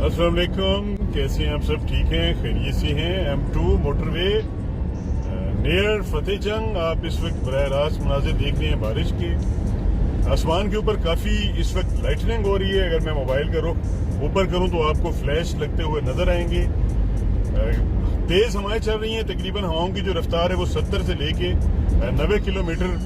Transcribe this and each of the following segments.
अस्सलाम वालेकुम, कैसे हैं आप सब? ठीक हैं, खैरियत से हैं? M2 मोटरवे नियर फतेह जंग आप इस वक्त बराह रास्त मनाजिर देख रहे हैं बारिश के। आसमान के ऊपर काफ़ी इस वक्त लाइटनिंग हो रही है। अगर मैं मोबाइल का रुख ऊपर करूं तो आपको फ्लैश लगते हुए नजर आएंगे। तेज़ हवाएं चल रही हैं, तकरीबन हवाओं की जो रफ्तार है वो 70 से लेके 90 किलोमीटर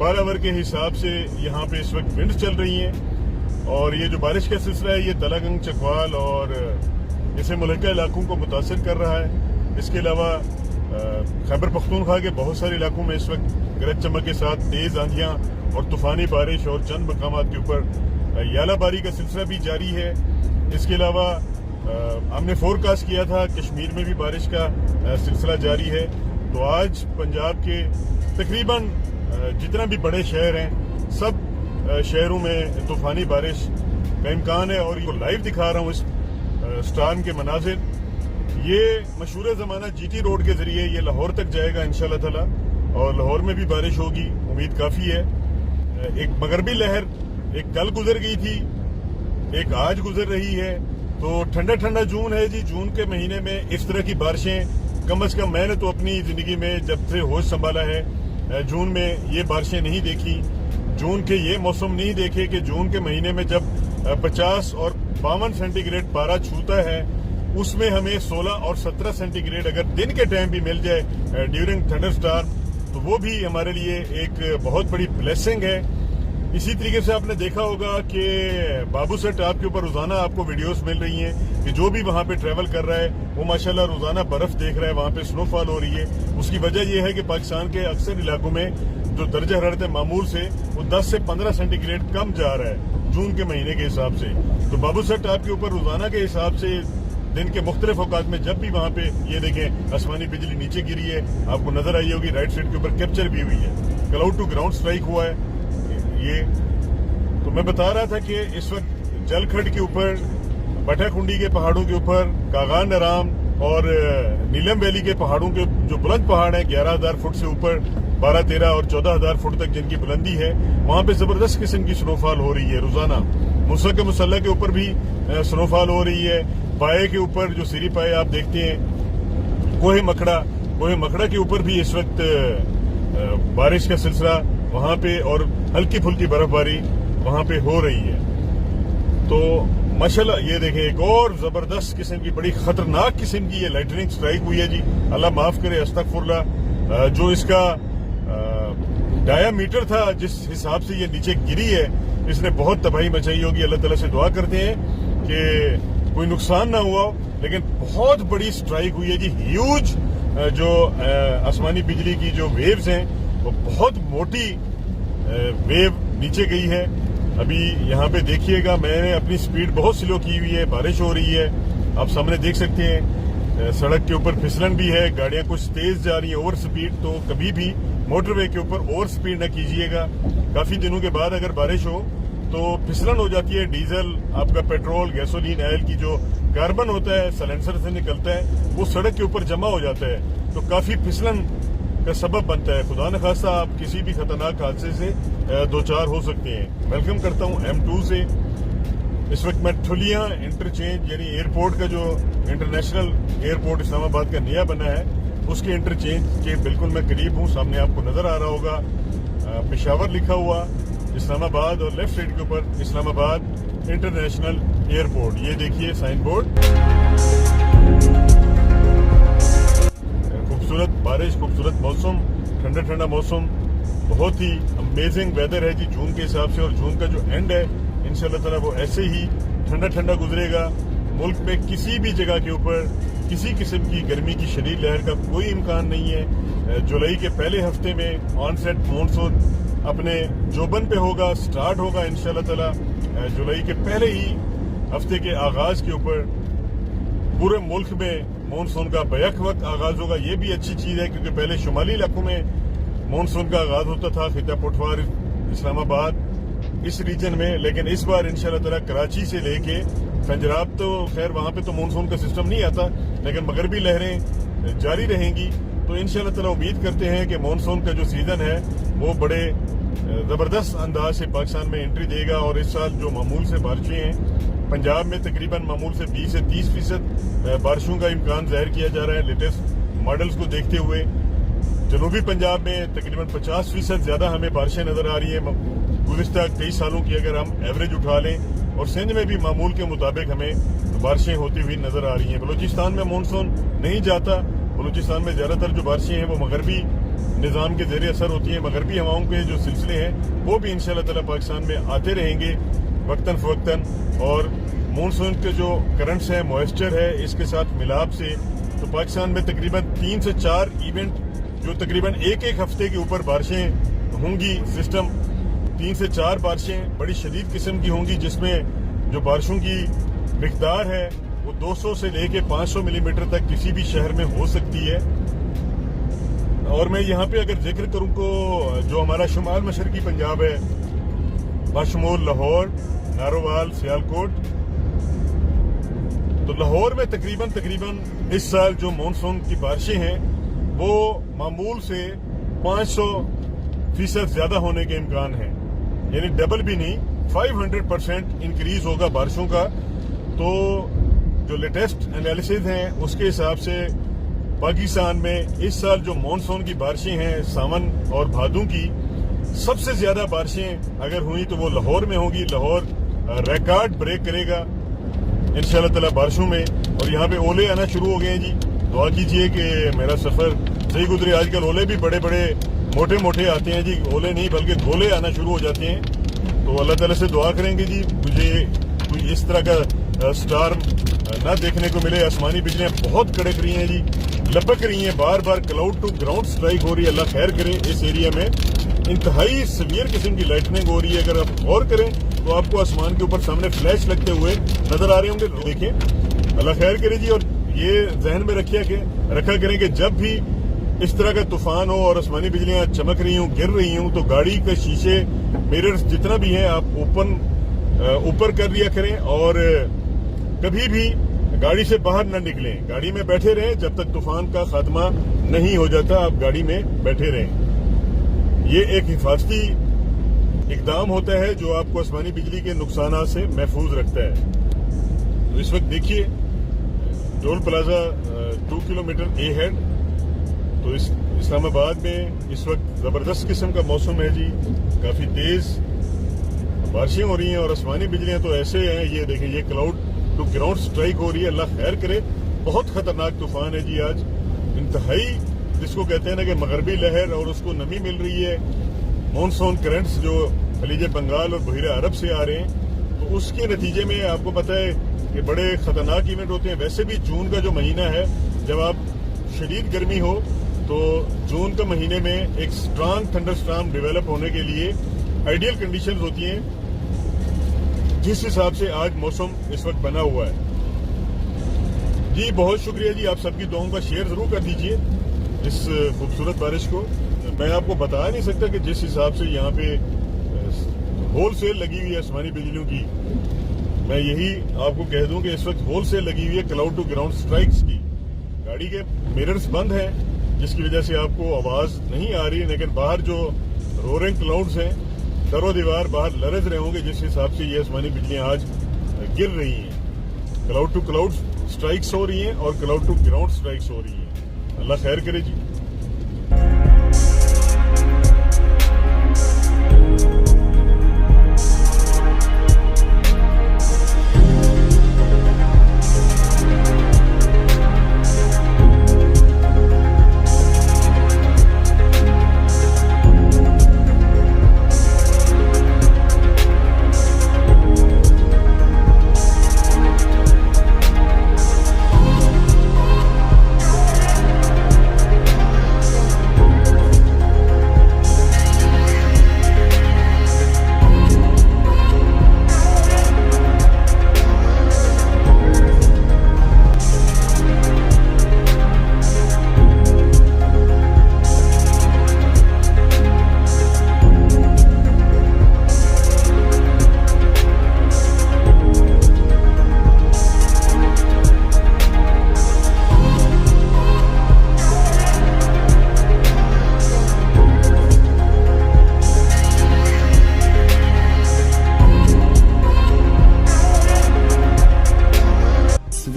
पर आवर के हिसाब से यहाँ पे इस वक्त विंड चल रही हैं। और ये जो बारिश का सिलसिला है ये तलागंग, चकवाल और इसे मुल्का इलाकों को मुतासर कर रहा है। इसके अलावा खैबर पख्तूनख्वा के बहुत सारे इलाकों में इस वक्त गरज चमक के साथ तेज़ आंधियाँ और तूफ़ानी बारिश और चंद मकामात के ऊपर यालाबारी का सिलसिला भी जारी है। इसके अलावा हमने फोरकास्ट किया था कश्मीर में भी बारिश का सिलसिला जारी है। तो आज पंजाब के तकरीबन जितना भी बड़े शहर हैं सब शहरों में तूफ़ानी बारिश का इम्कान है। और ये लाइव दिखा रहा हूँ इस स्टार्म के मनाजिर। ये मशहूर ज़माना GT रोड के ज़रिए ये लाहौर तक जाएगा इंशाल्लाह ताला, और लाहौर में भी बारिश होगी, उम्मीद काफ़ी है। एक मगरबी लहर एक कल गुजर गई थी, एक आज गुजर रही है। तो ठंडा ठंडा जून है जी। जून के महीने में इस तरह की बारिशें कम अज़ कम मैंने तो अपनी ज़िंदगी में जब से होश संभाला है जून में ये बारिशें नहीं देखी। जून के ये मौसम नहीं देखे कि जून के महीने में जब 50 और 52 सेंटीग्रेड पारा छूता है, उसमें हमें 16 और 17 सेंटीग्रेड अगर दिन के टाइम भी मिल जाए ड्यूरिंग थंडर स्टार्म, तो वो भी हमारे लिए एक बहुत बड़ी ब्लेसिंग है। इसी तरीके से आपने देखा होगा कि बाबू सेट आपके ऊपर रोजाना आपको वीडियोस मिल रही हैं कि जो भी वहां पे ट्रैवल कर रहा है वो माशाल्लाह रोजाना बर्फ देख रहा है, वहां पे स्नोफॉल हो रही है। उसकी वजह यह है कि पाकिस्तान के अक्सर इलाकों में जो दर्जा हरारत मामूल से वो 10 से 15 सेंटीग्रेड कम जा रहा है जून के महीने के हिसाब से। तो बाबू सेट आपके ऊपर रोजाना के हिसाब से दिन के मुख्तलिफ औकात में जब भी वहां पे ये देखें आसमानी बिजली नीचे गिरी है, आपको नजर आई होगी, राइट साइड के ऊपर कैप्चर भी हुई है, क्लाउड टू ग्राउंड स्ट्राइक हुआ है ये। तो मैं बता रहा था कि इस वक्त जलखड़ के ऊपर, बटाखुंडी के पहाड़ों के ऊपर, कागान आराम और नीलम वैली के पहाड़ों के जो बुलंद पहाड़ हैं 11,000 फुट से ऊपर, 12, 13 और 14,000 फुट तक जिनकी बुलंदी है, वहां पे जबरदस्त किस्म की स्नोफॉल हो रही है रोजाना। मूसा के मुसल्ला के ऊपर भी स्नोफॉल हो रही है। पाए के ऊपर जो सीरी पाए आप देखते हैं, कोहे मखड़ा के ऊपर भी इस वक्त बारिश का सिलसिला वहां पे और हल्की फुल्की बर्फबारी वहां पे हो रही है। तो माशाल्लाह ये देखें एक और जबरदस्त किस्म की बड़ी खतरनाक किस्म की ये लाइटनिंग स्ट्राइक हुई है जी। अल्लाह माफ करे, अस्तगफुरुल्लाह। जो इसका डायामीटर था जिस हिसाब से ये नीचे गिरी है, इसने बहुत तबाही मचाई होगी। अल्लाह ताला से दुआ करते हैं कि कोई नुकसान ना हुआ, लेकिन बहुत बड़ी स्ट्राइक हुई है जी। ह्यूज जो आसमानी बिजली की जो वेव्स हैं वो बहुत मोटी वेव नीचे गई है। अभी यहाँ पे देखिएगा, मैंने अपनी स्पीड बहुत स्लो की हुई है, बारिश हो रही है, आप सामने देख सकते हैं। सड़क के ऊपर फिसलन भी है, गाड़ियां कुछ तेज जा रही है ओवर स्पीड। तो कभी भी मोटरवे के ऊपर ओवर स्पीड न कीजिएगा। काफी दिनों के बाद अगर बारिश हो तो फिसलन हो जाती है। डीजल, आपका पेट्रोल, गैसोलीन, ऑयल की जो कार्बन होता है साइलेंसर से निकलता है, वो सड़क के ऊपर जमा हो जाता है, तो काफी फिसलन का सबब बनता है। खुदा न खास्ता आप किसी भी खतरनाक हादसे से दो चार हो सकते हैं। वेलकम करता हूं M2 से। इस वक्त मैं ठुलिया इंटरचेंज यानी एयरपोर्ट का जो इंटरनेशनल एयरपोर्ट इस्लामाबाद का नया बना है, उसके इंटरचेंज के बिल्कुल मैं करीब हूं। सामने आपको नजर आ रहा होगा पेशावर लिखा हुआ इस्लामाबाद, और लेफ्ट साइड के ऊपर इस्लामाबाद इंटरनेशनल एयरपोर्ट। ये देखिए साइन बोर्ड। खूबसूरत बारिश, खूबसूरत मौसम, ठंडा ठंडा मौसम, बहुत ही अमेजिंग वेदर है जी जून के हिसाब से। और जून का जो एंड है इंशाल्लाह ताला वो ऐसे ही ठंडा ठंडा गुजरेगा। मुल्क में किसी भी जगह के ऊपर किसी किस्म की गर्मी की शदीद लहर का कोई इम्कान नहीं है। जुलाई के पहले हफ्ते में ऑनसेट मानसून अपने जोबन पे होगा, स्टार्ट होगा इंशाल्लाह ताला। जुलाई के पहले ही हफ्ते के आगाज के ऊपर पूरे मुल्क में मानसून का बैक वक्त आगाज होगा। ये भी अच्छी चीज है क्योंकि पहले शुमाली इलाकों में मानसून का आगाज होता था, खिता पटवार, इस्लामाबाद, इस रीजन में। लेकिन इस बार इंशाल्लाह ताला कराची से लेके पंजाब, तो खैर वहां पे तो मानसून का सिस्टम नहीं आता, लेकिन मगरबी लहरें जारी रहेंगी। तो इंशाल्लाह ताला उम्मीद करते हैं कि मानसून का जो सीजन है वो बड़े जबरदस्त अंदाज से पाकिस्तान में एंट्री देगा। और इस साल जो मामूल से बारिशें हैं पंजाब में तकरीबन मामूल से 20 से 30% बारिशों का इम्कान ज़ाहिर किया जा रहा है लेटेस्ट मॉडल्स को देखते हुए। जनूबी पंजाब में तकरीबन 50% ज़्यादा हमें बारिशें नज़र आ रही हैं गुज़िश्ता कई सालों की अगर हम एवरेज उठा लें, और सिंध में भी मामूल के मुताबिक हमें बारिशें होती हुई नज़र आ रही हैं। बलूचिस्तान में मानसून नहीं जाता, बलूचिस्तान में ज़्यादातर जो बारिशें हैं वो मगरबी निज़ाम के ज़ेर असर होती हैं। मगरबी हवाओं के जो सिलसिले हैं वो भी इंशाअल्लाह ताला पाकिस्तान में आते रहेंगे वक्तन फ़वक्तन, और मानसून के जो करंट्स हैं, मॉइस्चर है, इसके साथ मिलाप से तो पाकिस्तान में तकरीबन 3 से 4 इवेंट जो तकरीबन एक हफ्ते के ऊपर बारिशें होंगी, सिस्टम 3 से 4 बारिशें बड़ी शदीद किस्म की होंगी, जिसमें जो बारिशों की मिकदार है वो 200 से लेके 500 मिलीमीटर तक किसी भी शहर में हो सकती है। और मैं यहाँ पे अगर जिक्र करूँ तो जो हमारा शुमाल मशरकी पंजाब है, बशमूल लाहौर, नारोवाल, सियालकोट, तो लाहौर में तकरीबन इस साल जो मानसून की बारिशें हैं वो मामूल से 500% ज्यादा होने के इम्कान हैं, यानी डबल भी नहीं 500% इंक्रीज होगा बारिशों का। तो जो लेटेस्ट एनालिसिस हैं उसके हिसाब से पाकिस्तान में इस साल जो मानसून की बारिशें हैं सावन और भादों की, सबसे ज्यादा बारिशें अगर हुई तो वो लाहौर में होगी। लाहौर रिकॉर्ड ब्रेक करेगा इंशाअल्लाह ताला बारिशों में, और यहाँ पे ओले आना शुरू हो गए हैं जी। दुआ कीजिए कि मेरा सफर सही गुजरे। आजकल ओले भी बड़े बड़े मोटे मोटे आते हैं जी, ओले नहीं बल्कि गोले आना शुरू हो जाते हैं। तो अल्लाह ताला से दुआ करेंगे जी मुझे कोई इस तरह का स्टार ना देखने को मिले। आसमानी बिजलियां बहुत कड़क रही हैं जी, लपक रही हैं, बार बार क्लाउड टू ग्राउंड स्ट्राइक हो रही है। अल्लाह खैर करे, इस एरिया में इंतहाई सीवियर किस्म की लाइटनिंग हो रही है। अगर आप गौर करें तो आपको आसमान के ऊपर सामने फ्लैश लगते हुए नजर आ रहे होंगे, देखें, अल्लाह खैर करे जी। और ये जहन में रखा करें कि जब भी इस तरह का तूफान हो और आसमानी बिजलियां चमक रही हूं, गिर रही हूं, तो गाड़ी के शीशे, मिरर्स जितना भी है आप ऊपर कर लिया करें, और कभी भी गाड़ी से बाहर न निकलें। गाड़ी में बैठे रहें जब तक तूफान का खात्मा नहीं हो जाता, आप गाड़ी में बैठे रहें। ये एक हिफाजती इकदाम होता है जो आपको आसमानी बिजली के नुकसान से महफूज रखता है। तो इस वक्त देखिए टोल प्लाजा 2 किलोमीटर ए हेड, तो इस्लामाबाद में इस वक्त जबरदस्त किस्म का मौसम है जी, काफी तेज बारिशें हो रही हैं और आसमानी बिजलियां तो ऐसे हैं। ये देखें, ये क्लाउड टू ग्राउंड स्ट्राइक हो रही है, अल्लाह खैर करे। बहुत खतरनाक तूफान है जी आज, इंतहाई जिसको कहते हैं ना कि मगरबी लहर, और उसको नमी मिल रही है। मानसून करंट्स जो खलीज बंगाल और बहिरा अरब से आ रहे हैं, तो उसके नतीजे में आपको पता है कि बड़े खतरनाक इवेंट होते हैं। वैसे भी जून का जो महीना है, जब आप शदीद गर्मी हो तो जून के महीने में एक स्ट्रांग थंडरस्टॉर्म डेवलप होने के लिए आइडियल कंडीशंस होती हैं, जिस हिसाब से आज मौसम इस वक्त बना हुआ है। जी बहुत शुक्रिया जी, आप सबकी दुआओं का शेयर जरूर कर दीजिए इस खूबसूरत बारिश को। मैं आपको बता नहीं सकता कि जिस हिसाब से यहाँ पे होल सेल लगी हुई है आसमानी बिजलियों की, मैं यही आपको कह दूं कि इस वक्त होल सेल लगी हुई है क्लाउड टू ग्राउंड स्ट्राइक्स की। गाड़ी के मिरर्स बंद हैं जिसकी वजह से आपको आवाज नहीं आ रही, लेकिन बाहर जो रोरिंग क्लाउड्स हैं, दरो दीवार बाहर लरज रहे होंगे जिस हिसाब से ये आसमानी बिजलियां आज गिर रही हैं। क्लाउड टू क्लाउड स्ट्राइक्स हो रही हैं और क्लाउड टू ग्राउंड स्ट्राइक्स हो रही हैं। अल्लाह खैर करे जी।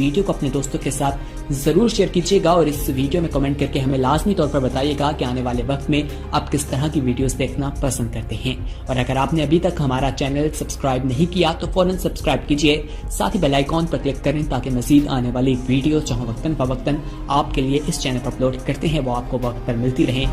ویڈیو کو اپنے دوستوں کے ساتھ ضرور شیئر کیجیے گا اور اس ویڈیو میں کمنٹ کر کے ہمیں لازمی طور پر بتائیے گا کہ آنے والے وقت میں آپ کس طرح کی ویڈیوز دیکھنا پسند کرتے ہیں. اور اگر آپ نے ابھی تک ہمارا چینل سبسکرائب نہیں کیا تو فوراً سبسکرائب کیجیے, ساتھ ہی بیل آئیکن پر کلک کریں تاکہ مزید آنے والی ویڈیو جو وقتاً فوقتاً آپ کے لیے اس چینل پر اپلوڈ کرتے ہیں وہ آپ کو وقت پر ملتی رہیں.